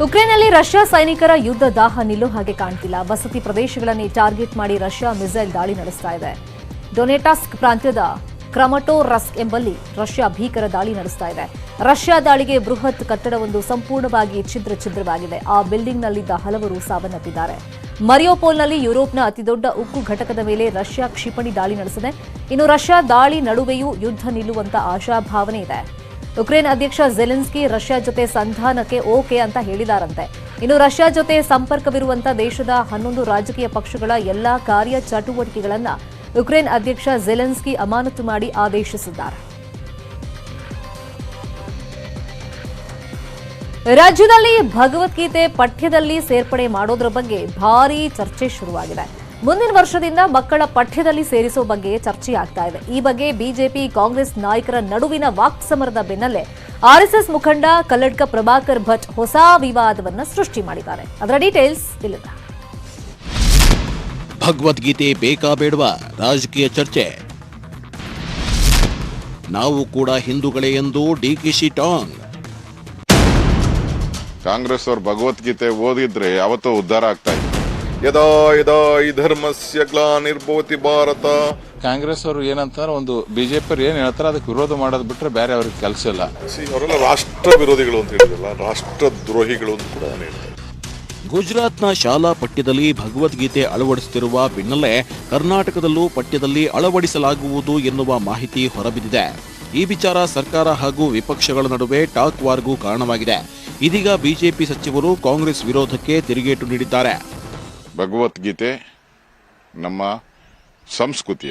ಉಕ್ರೇನ್ನಲ್ಲಿ Russia ಸೈನಿಕರ ಯುದ್ಧ ದಾಹ ನಿಲ್ಲೋ ಹಾಗೆ ಕಾಣ್ತಿಲ್ಲ. ವಸತಿ ಪ್ರದೇಶಗಳನ್ನು ಟಾರ್ಗೆಟ್ ಮಾಡಿ ರಷ್ಯಾ ಮಿಸೈಲ್ ದಾಳಿ ನಡೆಸ್ತಾ ಇದೆ. ಡೊನೆಟಾಸ್ಕ್ ಪ್ರಾಂತ್ಯದ ಕ್ರಮಟೋರಸ್ಕ್ ಎಂಬಲ್ಲಿ ರಷ್ಯಾ ಭೀಕರ ದಾಳಿ ನಡೆಸ್ತಾ ಇದೆ. ರಷ್ಯಾ ದಾಳಿಗೆ ಬೃಹತ್ ಕಟ್ಟಡವೊಂದು ಸಂಪೂರ್ಣವಾಗಿ ಛಿದ್ರವಾಗಿದೆ. ಆ ಬಿಲ್ಡಿಂಗ್ನಲ್ಲಿದ್ದ ಹಲವರು ಸಾವನ್ನಪ್ಪಿದ್ದಾರೆ. ಮರಿಯೋಪೋಲ್ನಲ್ಲಿ ಯುರೋಪ್ನ ಅತಿದೊಡ್ಡ ಉಕ್ಕು ಘಟಕದ ಮೇಲೆ ರಷ್ಯಾ ಕ್ಷಿಪಣಿ ದಾಳಿ ನಡೆಸಿದೆ. ಇನ್ನು ರಷ್ಯಾ ದಾಳಿ ನಡುವೆಯೂ ಯುದ್ಧ ನಿಲ್ಲುವಂತ ಆಶಾಭಾವನೆ ಇದೆ. ಉಕ್ರೇನ್ ಅಧ್ಯಕ್ಷ ಝೆಲೆನ್ಸ್ಕಿ ರಷ್ಯಾ ಜೊತೆ ಸಂಧಾನಕ್ಕೆ ಓಕೆ ಅಂತ ಹೇಳಿದಾರಂತೆ. ಇನ್ನು ರಷ್ಯಾ ಜೊತೆ ಸಂಪರ್ಕವಿರುವಂತಹ ದೇಶದ 11 ರಾಜಕೀಯ ಪಕ್ಷಗಳ ಎಲ್ಲಾ ಕಾರ್ಯ ಚಟುವಟಿಕೆಗಳನ್ನು ಉಕ್ರೇನ್ ಅಧ್ಯಕ್ಷ ಝೆಲೆನ್ಸ್ಕಿ ಅಮಾನತು ಮಾಡಿ ಆದೇಶಿಸಿದ್ದಾರೆ. ರಾಜ್ಯದಲ್ಲಿ ಭಗವದ್ಗೀತೆ ಪಠ್ಯದಲ್ಲಿ ಸೇರ್ಪಡೆ ಮಾಡೋದ್ರ ಬಗ್ಗೆ ಭಾರೀ ಚರ್ಚೆ ಶುರುವಾಗಿದೆ. ಮುಂದಿನ ವರ್ಷದಿಂದ ಮಕ್ಕಳ ಪಠ್ಯದಲ್ಲಿ ಸೇರಿಸೋ ಬಗ್ಗೆ ಚರ್ಚೆ ಆಗ್ತಾ ಇದೆ. ಈ ಬಗ್ಗೆ ಬಿಜೆಪಿ ಕಾಂಗ್ರೆಸ್ ನಾಯಕರ ನಡುವಿನ ವಾಕ್ಸಮರದ ಬೆನ್ನಲ್ಲೇ ಆರ್ಎಸ್ಎಸ್ ಮುಖಂಡ ಕಲ್ಲಡ್ಕ ಪ್ರಭಾಕರ್ ಭಟ್ ಹೊಸ ವಿವಾದವನ್ನು ಸೃಷ್ಟಿ ಮಾಡಿದ್ದಾರೆ. ಅದರ ಡೀಟೇಲ್ಸ್ ಇಲ್ಲಿದೆ. ಭಗವದ್ಗೀತೆ ಬೇಕಾ ಬೇಡವಾ ರಾಜಕೀಯ ಚರ್ಚೆ. ನಾವು ಕೂಡ ಹಿಂದೂಗಳೇ ಎಂದು ಡಿಕೆಶಿ ಟಾಂಗ್. ಕಾಂಗ್ರೆಸ್ ಅವರು ಭಗವದ್ಗೀತೆ ಓದಿದ್ರೆ ಯಾವತ್ತೂ ಉದ್ಧಾರ ಆಗ್ತಾ ಇದೆ. ಯದಾ ಯದಾ ಈ ಧರ್ಮಸ್ಯ ಗ್ಲಾನಿರ್ಭವತಿ ಭಾರತ. ಕಾಂಗ್ರೆಸ್ ಅವರು ಏನಂತಾರೆ, ಒಂದು ಬಿಜೆಪಿ ಏನ್ ಹೇಳ್ತಾರೆ ಅದಕ್ಕೆ ವಿರೋಧ ಮಾಡೋದು ಬಿಟ್ರೆ ಬೇರೆ ಅವ್ರಿಗೆ ಕೆಲಸ ಇಲ್ಲ. ಅವರೆಲ್ಲ ರಾಷ್ಟ್ರ ವಿರೋಧಿಗಳು ಅಂತ ಹೇಳಿದ್ರಲ್ಲ, ರಾಷ್ಟ್ರ ದ್ರೋಹಿಗಳು ಅಂತ ಕೂಡ ಹೇಳ್ತಾರೆ. ಗುಜರಾತ್ನ ಶಾಲಾ ಪಠ್ಯದಲ್ಲಿ ಭಗವದ್ಗೀತೆ ಅಳವಡಿಸುತ್ತಿರುವ ಬೆನ್ನಲ್ಲೇ ಕರ್ನಾಟಕದಲ್ಲೂ ಪಠ್ಯದಲ್ಲಿ ಅಳವಡಿಸಲಾಗುವುದು ಎನ್ನುವ ಮಾಹಿತಿ ಹೊರಬಿದ್ದಿದೆ. ಈ ವಿಚಾರ ಸರ್ಕಾರ ಹಾಗೂ ವಿಪಕ್ಷಗಳ ನಡುವೆ ಟಾಕ್ ವಾರ್ಗೂ ಕಾರಣವಾಗಿದೆ. ಇದೀಗ ಬಿಜೆಪಿ ಸಚಿವರು ಕಾಂಗ್ರೆಸ್ ವಿರೋಧಕ್ಕೆ ತಿರುಗೇಟು ನೀಡಿದ್ದಾರೆ. ಭಗವದ್ಗೀತೆ ನಮ್ಮ ಸಂಸ್ಕೃತಿ,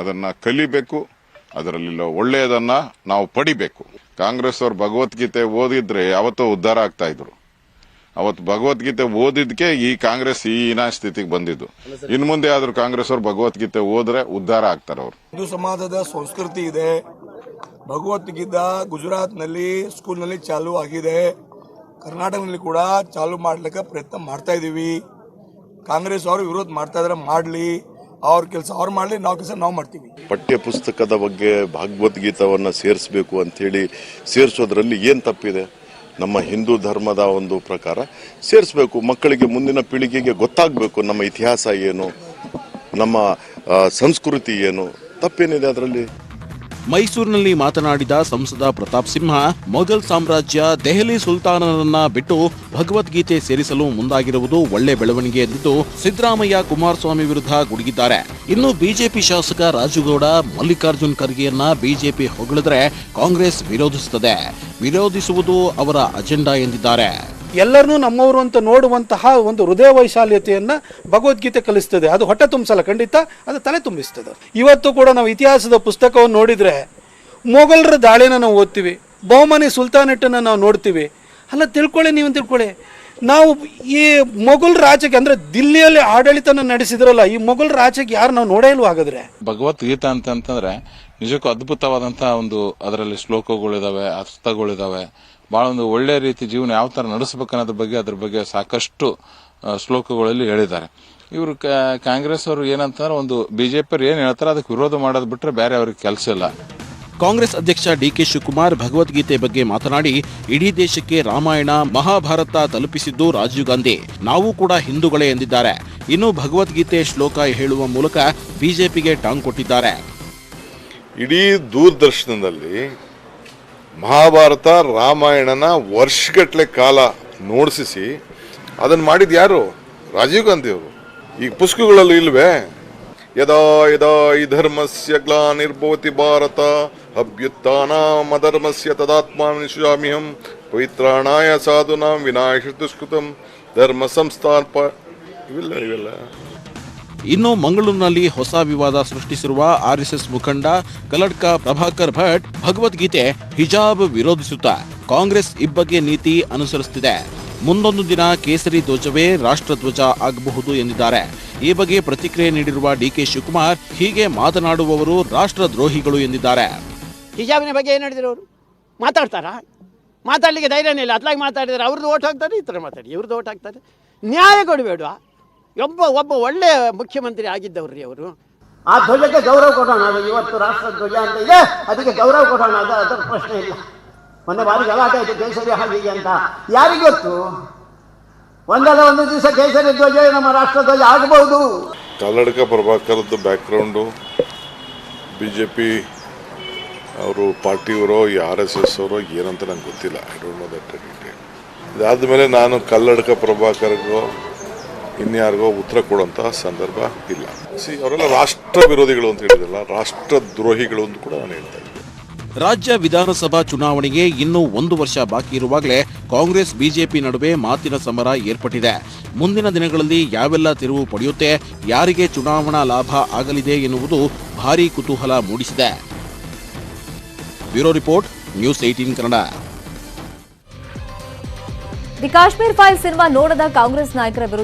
ಅದನ್ನ ಕಲಿಬೇಕು, ಅದರಲ್ಲಿರೋ ಒಳ್ಳೆಯದನ್ನ ನಾವು ಪಡಿಬೇಕು. ಕಾಂಗ್ರೆಸ್ ಅವರು ಭಗವದ್ಗೀತೆ ಓದಿದ್ರೆ ಯಾವತ್ತೂ ಉದ್ಧಾರ ಆಗ್ತಾ ಇದ್ರು. ಅವತ್ತು ಭಗವದ್ಗೀತೆ ಓದಿದ್ಕೆ ಈ ಕಾಂಗ್ರೆಸ್ ಈ ಸ್ಥಿತಿಗೆ ಬಂದಿದ್ದು. ಇನ್ನು ಮುಂದೆ ಆದ್ರೂ ಕಾಂಗ್ರೆಸ್ ಅವರು ಭಗವದ್ಗೀತೆ ಓದ್ರೆ ಉದ್ಧಾರ ಆಗ್ತಾರೆ. ಅವರು ಹಿಂದೂ ಸಮಾಜದ ಸಂಸ್ಕೃತಿ ಇದೆ. ಭಗವದ್ಗೀತಾ ಗುಜರಾತ್ನಲ್ಲಿ ಸ್ಕೂಲ್ನಲ್ಲಿ ಚಾಲೂ ಆಗಿದೆ. ಕರ್ನಾಟಕದಲ್ಲಿ ಕೂಡ ಚಾಲೂ ಮಾಡ್ಲಿಕ್ಕೆ ಪ್ರಯತ್ನ ಮಾಡ್ತಾ ಇದೀವಿ. ಕಾಂಗ್ರೆಸ್ ಅವರು ವಿರೋಧ ಮಾಡ್ತಾ ಇದ್ರೆ ಮಾಡಲಿ, ಅವ್ರ ಕೆಲಸ ಅವ್ರು ಮಾಡಲಿ, ನಾವು ಕೆಲಸ ನಾವು ಮಾಡ್ತೀವಿ. ಪಠ್ಯ ಪುಸ್ತಕದ ಬಗ್ಗೆ ಭಗವದ್ಗೀತವನ್ನ ಸೇರಿಸಬೇಕು ಅಂತ ಹೇಳಿ ಸೇರಿಸೋದ್ರಲ್ಲಿ ಏನ್ ತಪ್ಪಿದೆ? ನಮ್ಮ ಹಿಂದೂ ಧರ್ಮದ ಒಂದು ಪ್ರಕಾರ ಸೇರಿಸಬೇಕು. ಮಕ್ಕಳಿಗೆ, ಮುಂದಿನ ಪೀಳಿಗೆಗೆ ಗೊತ್ತಾಗಬೇಕು ನಮ್ಮ ಇತಿಹಾಸ ಏನು, ನಮ್ಮ ಸಂಸ್ಕೃತಿ ಏನು. ತಪ್ಪೇನಿದೆ ಅದರಲ್ಲಿ? ಮೈಸೂರಿನಲ್ಲಿ ಮಾತನಾಡಿದ ಸಂಸದ ಪ್ರತಾಪ್ ಸಿಂಹ, ಮೊಘಲ್ ಸಾಮ್ರಾಜ್ಯ ದೆಹಲಿ ಸುಲ್ತಾನರನ್ನ ಬಿಟ್ಟು ಭಗವದ್ಗೀತೆ ಸೇರಿಸಲು ಮುಂದಾಗಿರುವುದು ಒಳ್ಳೆ ಬೆಳವಣಿಗೆ ಎಂದಿದ್ದು ಸಿದ್ದರಾಮಯ್ಯ ಕುಮಾರಸ್ವಾಮಿ ವಿರುದ್ಧ ಗುಡುಗಿದ್ದಾರೆ. ಇನ್ನು ಬಿಜೆಪಿ ಶಾಸಕ ರಾಜುಗೌಡ ಮಲ್ಲಿಕಾರ್ಜುನ್ ಖರ್ಗೆಯನ್ನ ಬಿಜೆಪಿ ಹೊಗಳಿದ್ರೆ ಕಾಂಗ್ರೆಸ್ ವಿರೋಧಿಸುತ್ತದೆ. ವಿರೋಧಿಸುವುದು ಅವರ ಅಜೆಂಡಾ ಎಂದಿದ್ದಾರೆ. ಎಲ್ಲರನ್ನೂ ನಮ್ಮವರು ಅಂತ ನೋಡುವಂತಹ ಒಂದು ಹೃದಯ ವೈಶಾಲ್ಯತೆಯನ್ನ ಭಗವದ್ಗೀತೆ ಕಲಿಸ್ತದೆ. ಅದು ಹೊಟ್ಟೆ ತುಂಬಿಸಲ್ಲ, ಖಂಡಿತ ಅದು ತಲೆ ತುಂಬಿಸ್ತದೆ. ಇವತ್ತು ಕೂಡ ನಾವು ಇತಿಹಾಸದ ಪುಸ್ತಕವನ್ನು ನೋಡಿದ್ರೆ ಮೊಘಲರ ದಾಳಿನ ನಾವು ಓದ್ತೀವಿ, ಬಹುಮನಿ ಸುಲ್ತಾನೇಟನ್ನು ನಾವು ನೋಡ್ತೀವಿ. ಅಲ್ಲ, ತಿಳ್ಕೊಳ್ಳಿ, ನೀವು ತಿಳ್ಕೊಳ್ಳಿ, ನಾವು ಈ ಮೊಘಲ್ ರಾಜಕ್ಕೆ ಅಂದ್ರೆ ದಿಲ್ಲಿಯಲ್ಲಿ ಆಡಳಿತನ ನಡೆಸಿದ್ರಲ್ಲ, ಈ ಮೊಘಲ್ ರಾಜಕ್ಕೆ ಯಾರು ನಾವು ನೋಡೇ ಇಲ್ವಾ? ಹಾಗಾದ್ರೆ ಭಗವದ್ಗೀತಾ ಅಂತಂದ್ರೆ ನಿಜಕ್ಕೂ ಅದ್ಭುತವಾದಂತಹ ಒಂದು ಅದರಲ್ಲಿ ಶ್ಲೋಕಗಳಿದಾವೆ, ಅರ್ಥಗಳಿದಾವೆ. ಬಹಳ ಒಂದು ಒಳ್ಳೆ ರೀತಿ ಜೀವನ ಯಾವ ತರ ನಡೆಸಬೇಕನ್ನೋದ್ರ ಬಗ್ಗೆ ಅದ್ರ ಬಗ್ಗೆ ಸಾಕಷ್ಟು ಶ್ಲೋಕಗಳಲ್ಲಿ ಹೇಳಿದ್ದಾರೆ. ಇವರು ಕಾಂಗ್ರೆಸ್ ಅವರು ಏನಂತಾರೆ, ಒಂದು ಬಿಜೆಪಿ ಏನ್ ಹೇಳ್ತಾರೆ ಅದಕ್ಕೆ ವಿರೋಧ ಮಾಡೋದು ಬಿಟ್ರೆ ಬೇರೆ ಅವ್ರಿಗೆ ಕೆಲಸ ಇಲ್ಲ. ಕಾಂಗ್ರೆಸ್ ಅಧ್ಯಕ್ಷ ಡಿಕೆ ಶಿವಕುಮಾರ್ ಭಗವದ್ಗೀತೆ ಬಗ್ಗೆ ಮಾತನಾಡಿ, ಇಡೀ ದೇಶಕ್ಕೆ ರಾಮಾಯಣ ಮಹಾಭಾರತ ತಲುಪಿಸಿದ್ದು ರಾಜೀವ್ ಗಾಂಧಿ, ನಾವು ಕೂಡ ಹಿಂದೂಗಳೇ ಎಂದಿದ್ದಾರೆ. ಇನ್ನು ಭಗವದ್ಗೀತೆ ಶ್ಲೋಕ ಹೇಳುವ ಮೂಲಕ ಬಿಜೆಪಿಗೆ ಟಾಂಗ್ ಕೊಟ್ಟಿದ್ದಾರೆ. ಇಡೀ ದೂರದರ್ಶನದಲ್ಲಿ ಮಹಾಭಾರತ ರಾಮಾಯಣನ ವರ್ಷಗಟ್ಟಲೆ ಕಾಲ ನೋಡಿಸಿ ಅದನ್ನ ಮಾಡಿದ ಯಾರು? ರಾಜೀವ್ ಗಾಂಧಿ ಅವರು. ಈಗ ಪುಸ್ತಕಗಳಲ್ಲೂ ಇಲ್ವೇ? ಯದಾ ಯದಾ ಈ ಧರ್ಮಸ್ಯ ಗ್ಲಾನಿರ್ಭವತಿ ಭಾರತ ಅಭ್ಯುತ್ಥಾನಂ ಅಧರ್ಮಸ್ಯ ತದಾತ್ಮಾನಂ ಸೃಜಾಮ್ಯಹಂ ಪವಿತ್ರಾಣಾಯ ಸಾಧುನಾಂ ವಿನಾಶ ದುಷ್ಕೃತಂ ಧರ್ಮ ಸಂಸ್ಥಾಪ. ಇವೆಲ್ಲ ಇನ್ನು ಮಂಗಳೂರಿನಲ್ಲಿ ಹೊಸ ವಿವಾದ ಸೃಷ್ಟಿಸಿರುವ ಆರ್ಎಸ್ಎಸ್ ಮುಖಂಡ ಕಲ್ಲಡ್ಕ ಪ್ರಭಾಕರ್ ಭಟ್ ಭಗವದ್ಗೀತೆ ಹಿಜಾಬ್ ವಿರೋಧಿಸುತ್ತಾ ಕಾಂಗ್ರೆಸ್ ಇಬ್ಬಗೆ ನೀತಿ ಅನುಸರಿಸುತ್ತಿದೆ. ಮುಂದೊಂದು ದಿನ ಕೇಸರಿ ಧ್ವಜವೇ ರಾಷ್ಟ್ರಧ್ವಜ ಆಗಬಹುದು ಎಂದಿದ್ದಾರೆ. ಈ ಬಗ್ಗೆ ಪ್ರತಿಕ್ರಿಯೆ ನೀಡಿರುವ ಡಿಕೆ ಶಿವಕುಮಾರ್, ಹೀಗೆ ಮಾತನಾಡುವವರು ರಾಷ್ಟ್ರದ್ರೋಹಿಗಳು ಎಂದಿದ್ದಾರೆ. ಹಿಜಾಬಿನ ಬಗ್ಗೆ ಏನು ಹೇಳಿದ್ರು? ಅವರು ಮಾತಾಡ್ತಾರಾ? ಮಾತಾಡಲಿಕ್ಕೆ ಧೈರ್ಯನೇ ಇಲ್ಲ. ಅತ್ಲಾಗಿ ಮಾತಾಡಿದರೆ ಅವ್ರದ್ದು ಓಟ್ ಹಾಕ್ತಾರೆ, ಈ ಥರ ಮಾತಾಡಿ ಇವ್ರದ್ದು ಓಟ್ ಹಾಕ್ತಾರೆ. ನ್ಯಾಯ ಕೊಡಬೇಡ. ಒಬ್ಬ ಒಳ್ಳೆಯ ಮುಖ್ಯಮಂತ್ರಿ ಆಗಿದ್ದವ್ರಿ ಅವರು. ಆ ಧ್ವಜಕ್ಕೆ ಗೌರವ ಕೊಡೋಣ. ಅದು ಇವತ್ತು ರಾಷ್ಟ್ರ ಧ್ವಜ ಅಂತ ಇದೆ, ಅದಕ್ಕೆ ಗೌರವ ಕೊಡೋಣ. ಅದರ ಪ್ರಶ್ನೆ ಇಲ್ಲ. ಮೊನ್ನೆ ಬಾರಿ ಗಲಾಟೆ ಆಯಿತು ಕೇಸರಿ ಹಾಗೆ ಅಂತ, ಯಾರಿಗೆ ಗೊತ್ತು? ಒಂದಲ್ಲ ಒಂದು ದಿವಸ ಕೇಸರಿ ಧ್ವಜ ನಮ್ಮ ರಾಷ್ಟ್ರ ಧ್ವಜ ಆಗಬಹುದು. ಕಲ್ಲಡ್ಕ ಪ್ರಭಾಕರದ್ದು ಬ್ಯಾಕ್ಗ್ರೌಂಡು BJP ಅವರು ಪಾರ್ಟಿಯವರೋ RSS ಅವರೋ ಏನಂತ ನಂಗೆ ಗೊತ್ತಿಲ್ಲ. I don't know that detail. ಇದಾದ ನಾನು ಕಲ್ಲಡ್ಕ ಪ್ರಭಾಕರ್ಗೋ ಇನ್ಯಾರಿಗೋ ಉತ್ತರ ಕೊಡುವಂತಹ ಸಂದರ್ಭ ಇಲ್ಲ. ಅವರೆಲ್ಲ ರಾಷ್ಟ್ರ ವಿರೋಧಿಗಳು ಅಂತ ಹೇಳಿದಲ್ಲ, ರಾಷ್ಟ್ರ ದ್ರೋಹಿಗಳು ಅಂತ ಕೂಡ ನಾನು ಹೇಳ್ತಾ ಇದ್ದೆ. ರಾಜ್ಯ ವಿಧಾನಸಭಾ ಚುನಾವಣೆಗೆ ಇನ್ನೂ 1 ವರ್ಷ ಬಾಕಿ ಇರುವಾಗಲೇ ಕಾಂಗ್ರೆಸ್ ಬಿಜೆಪಿ ನಡುವೆ ಮಾತಿನ ಸಮರ ಏರ್ಪಟ್ಟಿದೆ. ಮುಂದಿನ ದಿನಗಳಲ್ಲಿ ಯಾವೆಲ್ಲ ತಿರುವು ಪಡೆಯುತ್ತೆ, ಯಾರಿಗೆ ಚುನಾವಣಾ ಲಾಭ ಆಗಲಿದೆ ಎನ್ನುವುದು ಭಾರೀ ಕುತೂಹಲ ಮೂಡಿಸಿದೆ. Bureau report, news 18 Kannada. The Kashmir file cinema ನೋಡದ ಕಾಂಗ್ರೆಸ್ ನಾಯಕರ ವಿರುದ್ಧ